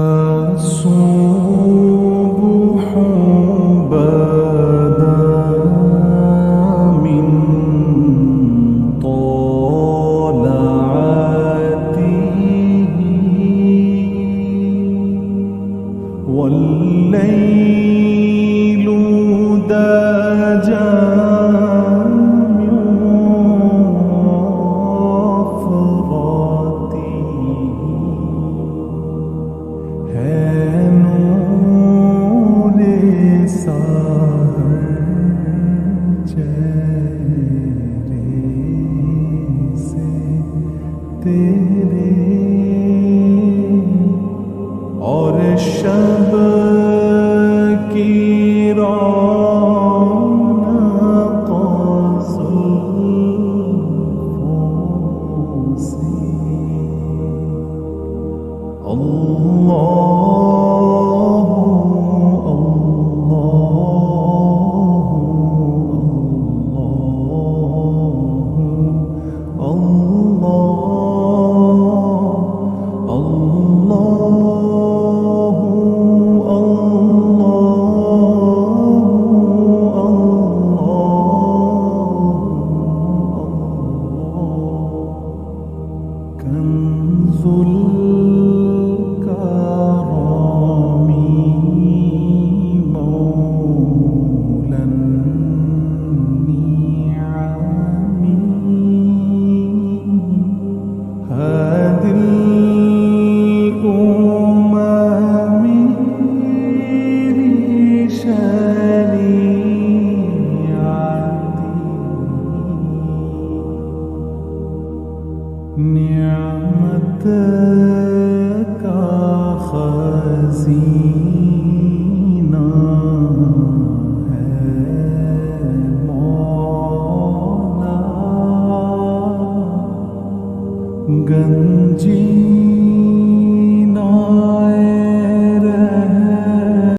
الصبح بدا من طلعته والليل دجى من وفرته नूर साहर चेहरे से तेरे और शब की रौनक जुल्फों से नियामत का खज़ीना है मौला गंजी